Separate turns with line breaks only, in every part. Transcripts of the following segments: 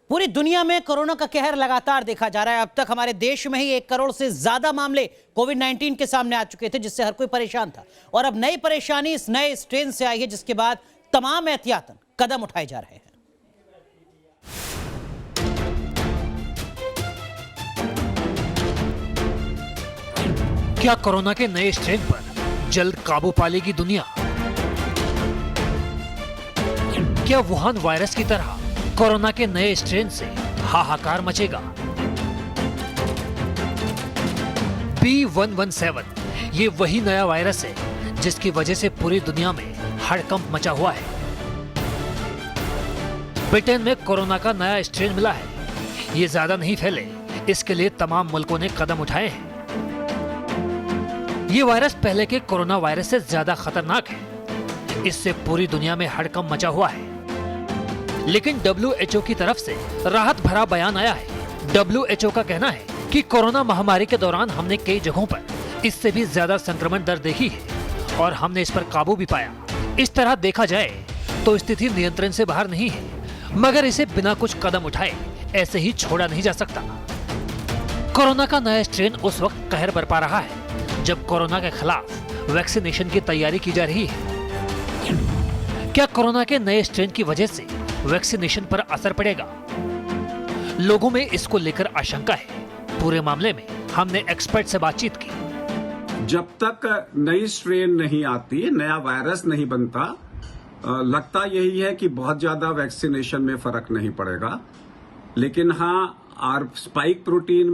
पूरी दुनिया में कोरोना का कहर लगातार देखा जा रहा है। अब तक हमारे देश में ही 1 करोड़ से ज्यादा मामले कोविड-19 के सामने आ चुके थे, जिससे हर कोई परेशान था। और अब नई परेशानी इस नए स्ट्रेन से आई है, जिसके बाद तमाम एहतियातन कदम उठाए जा रहे हैं।
क्या कोरोना के नए स्ट्रेन पर जल्द काबू पा लेगी दुनिया? क्या वुहान वायरस की तरह कोरोना के नए स्ट्रेन से हाहाकार मचेगा? B117 ये वही नया वायरस है जिसकी वजह से पूरी दुनिया में हड़कंप मचा हुआ है। ब्रिटेन में कोरोना का नया स्ट्रेन मिला है। ये ज्यादा नहीं फैले, इसके लिए तमाम मुल्कों ने कदम उठाए हैं। ये वायरस पहले के कोरोना वायरस से ज्यादा खतरनाक है। इससे पूरी दुनिया में हड़कंप मचा हुआ है। लेकिन WHO की तरफ से राहत भरा बयान आया है। WHO का कहना है कि कोरोना महामारी के दौरान हमने कई जगहों पर इससे भी ज्यादा संक्रमण दर देखी है और हमने इस पर काबू भी पाया। इस तरह देखा जाए तो स्थिति नियंत्रण से बाहर नहीं है, मगर इसे बिना कुछ कदम उठाए ऐसे ही छोड़ा नहीं जा सकता। कोरोना का नया स्ट्रेन उस वक्त कहर बरपा रहा है जब कोरोना के खिलाफ वैक्सीनेशन की तैयारी की जा रही है। क्या कोरोना के नए स्ट्रेन की वजह से वैक्सीनेशन पर असर पड़ेगा? लोगों में इसको लेकर आशंका है। पूरे मामले में हमने एक्सपर्ट से बातचीत की।
जब तक नई स्ट्रेन नहीं आती, नया वायरस नहीं बनता, लगता यही है कि बहुत ज्यादा वैक्सीनेशन में फर्क नहीं पड़ेगा। लेकिन हाँ, स्पाइक प्रोटीन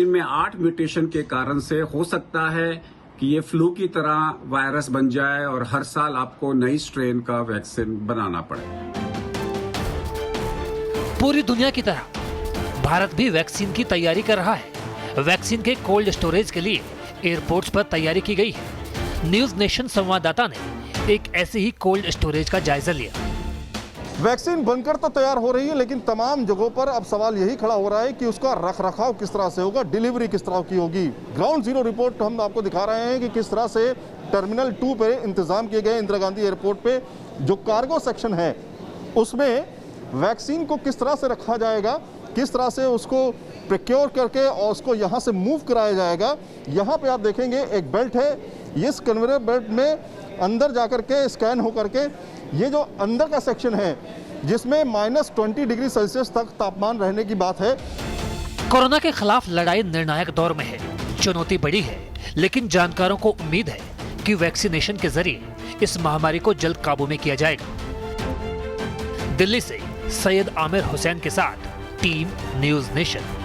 में 8 म्यूटेशन के कारण से हो सकता है कि ये फ्लू की तरह वायरस बन जाए और हर साल आपको नई स्ट्रेन का वैक्सीन बनाना पड़े।
पूरी दुनिया की तरह भारत भी वैक्सीन की तैयारी कर रहा है। वैक्सीन के कोल्ड स्टोरेज के लिए एयरपोर्ट्स पर तैयारी की गई है। न्यूज नेशन संवाददाता ने एक ऐसे ही कोल्ड स्टोरेज का जायजा लिया।
वैक्सीन बनकर तो तैयार हो रही है, लेकिन तमाम जगहों पर अब सवाल यही खड़ा हो रहा है कि उसका रखरखाव किस तरह से होगा, डिलीवरी किस तरह की होगी। ग्राउंड जीरो रिपोर्ट हम आपको दिखा रहे हैं कि किस तरह से टर्मिनल 2 पे इंतजाम किए गए इंदिरा गांधी एयरपोर्ट पे जो कार्गो सेक्शन है उसमें वैक्सीन को किस तरह से रखा जाएगा, किस तरह से उसको प्रिक्योर करके और उसको यहाँ से मूव कराया जाएगा। यहाँ पे आप देखेंगे एक बेल्ट है, इस कन्वेयर बेल्ट में अंदर जाकर के स्कैन होकर के ये जो अंदर का सेक्शन है जिसमें -20 डिग्री सेल्सियस तक तापमान रहने की बात है।
कोरोना के खिलाफ लड़ाई निर्णायक दौर में है। चुनौती बड़ी है, लेकिन जानकारों को उम्मीद है कि वैक्सीनेशन के जरिए इस महामारी को जल्द काबू में किया जाएगा। दिल्ली से सैयद आमिर हुसैन के साथ टीम न्यूज नेशन।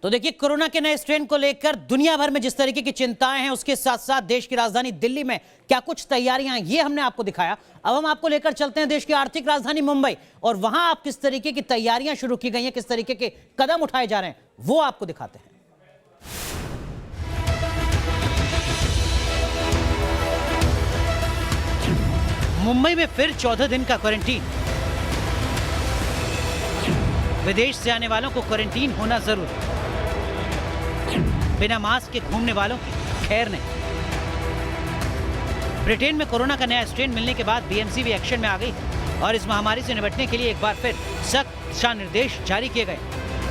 तो देखिए, कोरोना के नए स्ट्रेन को लेकर दुनिया भर में जिस तरीके की चिंताएं हैं, उसके साथ साथ देश की राजधानी दिल्ली में क्या कुछ तैयारियां हैं, ये हमने आपको दिखाया। अब हम आपको लेकर चलते हैं देश की आर्थिक राजधानी मुंबई, और वहां आप किस तरीके की तैयारियां शुरू की गई हैं, किस तरीके के कदम उठाए जा रहे हैं, वो आपको दिखाते हैं। मुंबई में फिर 14 दिन का क्वारंटीन। विदेश से आने वालों को क्वारंटीन होना जरूरी। बिना मास्क के घूमने वालों की खैर नहीं। ब्रिटेन में कोरोना का नया स्ट्रेन मिलने के बाद BMC भी एक्शन में आ गई है और इस महामारी से निपटने के लिए एक बार फिर सख्त दिशा निर्देश जारी किए गए,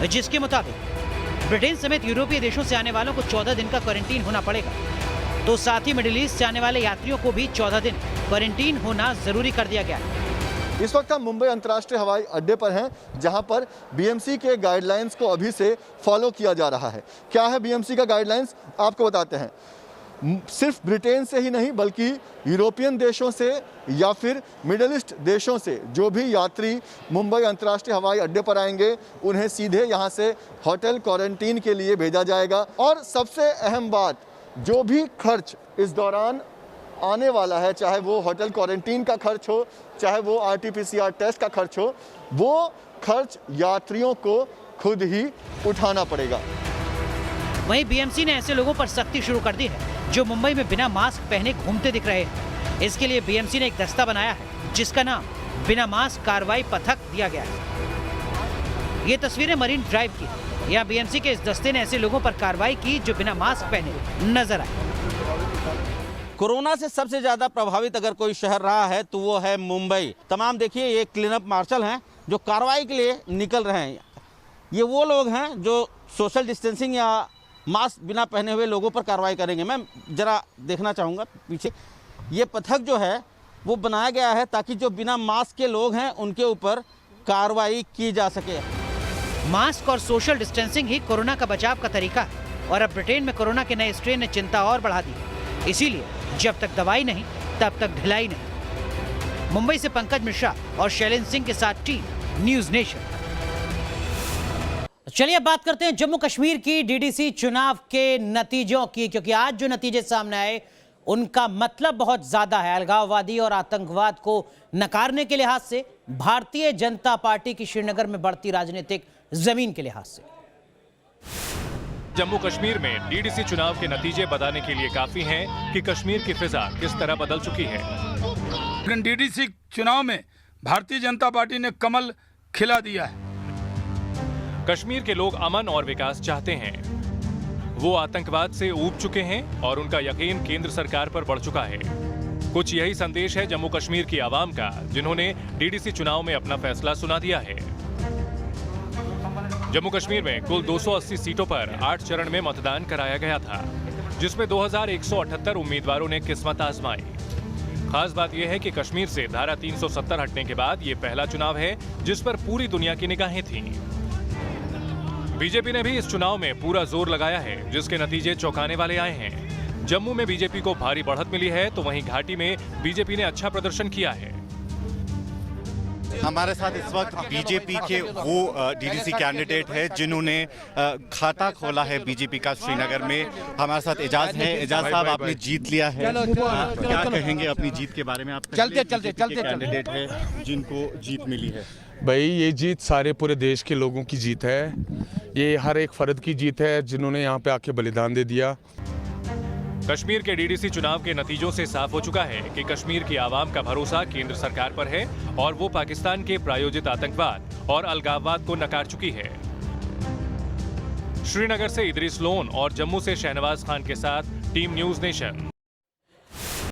जिसके मुताबिक ब्रिटेन समेत यूरोपीय देशों से आने वालों को 14 दिन का क्वारंटीन होना पड़ेगा। तो साथ ही मिडिल ईस्ट से आने वाले यात्रियों को भी 14 दिन क्वारंटीन होना जरूरी कर दिया गया है।
इस वक्त हम मुंबई अंतर्राष्ट्रीय हवाई अड्डे पर हैं, जहां पर BMC के गाइडलाइंस को अभी से फॉलो किया जा रहा है। क्या है BMC का गाइडलाइंस, आपको बताते हैं। सिर्फ ब्रिटेन से ही नहीं, बल्कि यूरोपियन देशों से या फिर मिडिल ईस्ट देशों से जो भी यात्री मुंबई अंतर्राष्ट्रीय हवाई अड्डे पर आएंगे, उन्हें सीधे यहाँ से होटल क्वारंटीन के लिए भेजा जाएगा। और सबसे अहम बात, जो भी खर्च इस दौरान आने वाला है, चाहे वो होटल क्वारंटीन का खर्च हो, चाहे वो RT-PCR टेस्ट का खर्च हो, वो खर्च यात्रियों को खुद ही उठाना पड़ेगा।
वहीं BMC ने ऐसे लोगों पर सख्ती शुरू कर दी है जो मुंबई में बिना मास्क पहने घूमते दिख रहे हैं। इसके लिए BMC ने एक दस्ता बनाया है जिसका नाम बिना मास्क कार्रवाई पथक दिया गया है। ये तस्वीरें मरीन ड्राइव की है। यहाँ BMC के इस दस्ते ने ऐसे लोगों पर कार्रवाई की जो बिना मास्क पहने नजर आए।
कोरोना से सबसे ज़्यादा प्रभावित अगर कोई शहर रहा है तो वो है मुंबई। तमाम देखिए ये क्लीन अप मार्शल हैं जो कार्रवाई के लिए निकल रहे हैं। ये वो लोग हैं जो सोशल डिस्टेंसिंग या मास्क बिना पहने हुए लोगों पर कार्रवाई करेंगे। मैं ज़रा देखना चाहूँगा पीछे, ये पथक जो है वो बनाया गया है ताकि जो बिना मास्क के लोग हैं उनके ऊपर कार्रवाई की जा सके।
मास्क और सोशल डिस्टेंसिंग ही कोरोना का बचाव का तरीका है और अब ब्रिटेन में कोरोना के नए स्ट्रेन ने चिंता और बढ़ा दी। इसीलिए जब तक दवाई नहीं तब तक ढिलाई नहीं। मुंबई से पंकज मिश्रा और शैलेंद्र सिंह के साथ टीम न्यूज नेशन। चलिए अब बात करते हैं जम्मू कश्मीर की डीडीसी चुनाव के नतीजों की, क्योंकि आज जो नतीजे सामने आए उनका मतलब बहुत ज्यादा है। अलगाववादी और आतंकवाद को नकारने के लिहाज से, भारतीय जनता पार्टी की श्रीनगर में बढ़ती राजनीतिक जमीन के लिहाज से।
जम्मू कश्मीर में डीडीसी चुनाव के नतीजे बताने के लिए काफी हैं कि कश्मीर की फिजा किस तरह बदल चुकी है।
लेकिन डीडीसी चुनाव में भारतीय जनता पार्टी ने कमल खिला दिया है।
कश्मीर के लोग अमन और विकास चाहते हैं। वो आतंकवाद से ऊब चुके हैं और उनका यकीन केंद्र सरकार पर बढ़ चुका है। कुछ यही संदेश है जम्मू कश्मीर की आवाम का, जिन्होंने डीडीसी चुनाव में अपना फैसला सुना दिया है। जम्मू कश्मीर में कुल 280 सीटों पर 8 चरण में मतदान कराया गया था, जिसमें 2178 उम्मीदवारों ने किस्मत आजमाई। खास बात यह है कि कश्मीर से धारा 370 हटने के बाद ये पहला चुनाव है जिस पर पूरी दुनिया की निगाहें थीं। बीजेपी ने भी इस चुनाव में पूरा जोर लगाया है, जिसके नतीजे चौंकाने वाले आए हैं। जम्मू में बीजेपी को भारी बढ़त मिली है, तो वहीं घाटी में बीजेपी ने अच्छा प्रदर्शन किया है।
हमारे साथ इस वक्त बीजेपी के वो डीडीसी कैंडिडेट है जिन्होंने खाता खोला है बीजेपी का श्रीनगर में। हमारे साथ एजाज है। एजाज साहब, आपने जीत लिया है, क्या कहेंगे अपनी जीत के बारे में? आप चलते कैंडिडेट है जिनको जीत मिली है।
भाई ये जीत सारे पूरे देश के लोगों की जीत है। ये हर एक फर्द की जीत है जिन्होंने यहाँ पे आके बलिदान दे दिया।
कश्मीर के डीडीसी चुनाव के नतीजों से साफ हो चुका है कि कश्मीर की आवाम का भरोसा केंद्र सरकार पर है और वो पाकिस्तान के प्रायोजित आतंकवाद और अलगाववाद को नकार चुकी है। श्रीनगर से इदरीस लोन और जम्मू से शहनवाज खान के साथ टीम न्यूज नेशन।